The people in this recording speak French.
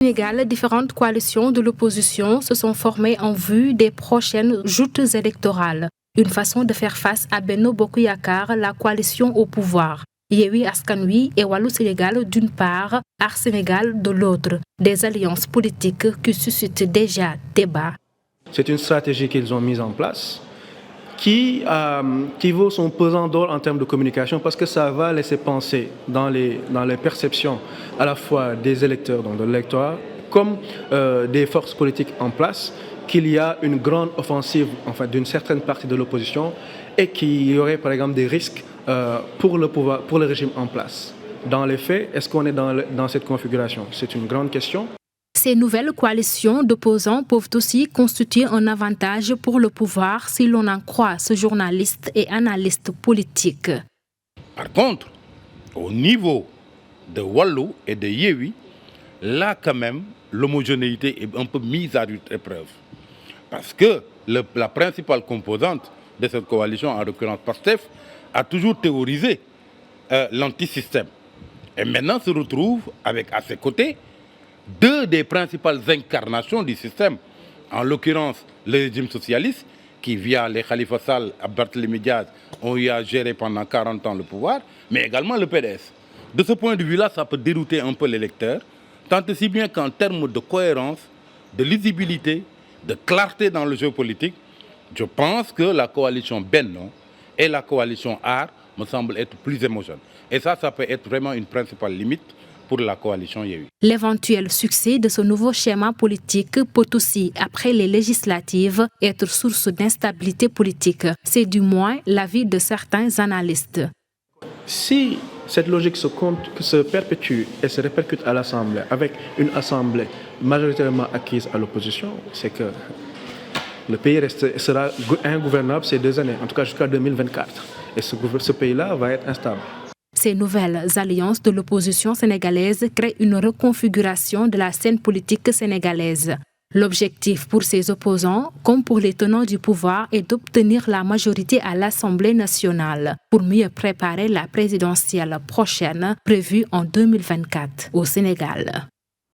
Au Sénégal, différentes coalitions de l'opposition se sont formées en vue des prochaines joutes électorales. Une façon de faire face à Benno Bokk Yakaar, la coalition au pouvoir. Yewwi Askan Wi et Wallu Sénégal d'une part, Aar Sénégal de l'autre. Des alliances politiques qui suscitent déjà débat. C'est une stratégie qu'ils ont mise en place qui vaut son pesant d'or en termes de communication parce que ça va laisser penser dans les perceptions à la fois des électeurs, donc de l'électorat, comme des forces politiques en place, qu'il y a une grande offensive d'une certaine partie de l'opposition et qu'il y aurait par exemple des risques pour le régime en place. Dans les faits, est-ce qu'on est dans cette configuration? C'est une grande question. Ces nouvelles coalitions d'opposants peuvent aussi constituer un avantage pour le pouvoir si l'on en croit ce journaliste et analyste politique. Par contre, au niveau de Wallu et de Yewwi, là quand même, l'homogénéité est un peu mise à rude épreuve. Parce que la principale composante de cette coalition, en l'occurrence Pastef, a toujours théorisé l'antisystème. Et maintenant se retrouve avec à ses côtés deux des principales incarnations du système, en l'occurrence le régime socialiste, qui via les Khalifa Sall et Barthélémy Diaz ont eu à gérer pendant 40 ans le pouvoir, mais également le PDS. De ce point de vue-là, ça peut dérouter un peu l'électeur, tant et si bien qu'en termes de cohérence, de lisibilité, de clarté dans le jeu politique, je pense que la coalition Benno et la coalition Aar me semblent être plus homogènes. Et ça peut être vraiment une principale limite pour la coalition Yewwi. L'éventuel succès de ce nouveau schéma politique peut aussi, après les législatives, être source d'instabilité politique. C'est du moins l'avis de certains analystes. Si cette logique se perpétue et se répercute à l'Assemblée, avec une Assemblée majoritairement acquise à l'opposition, c'est que le pays sera ingouvernable ces 2 années, en tout cas jusqu'à 2024. Et ce pays-là va être instable. Ces nouvelles alliances de l'opposition sénégalaise créent une reconfiguration de la scène politique sénégalaise. L'objectif pour ces opposants, comme pour les tenants du pouvoir, est d'obtenir la majorité à l'Assemblée nationale pour mieux préparer la présidentielle prochaine prévue en 2024 au Sénégal.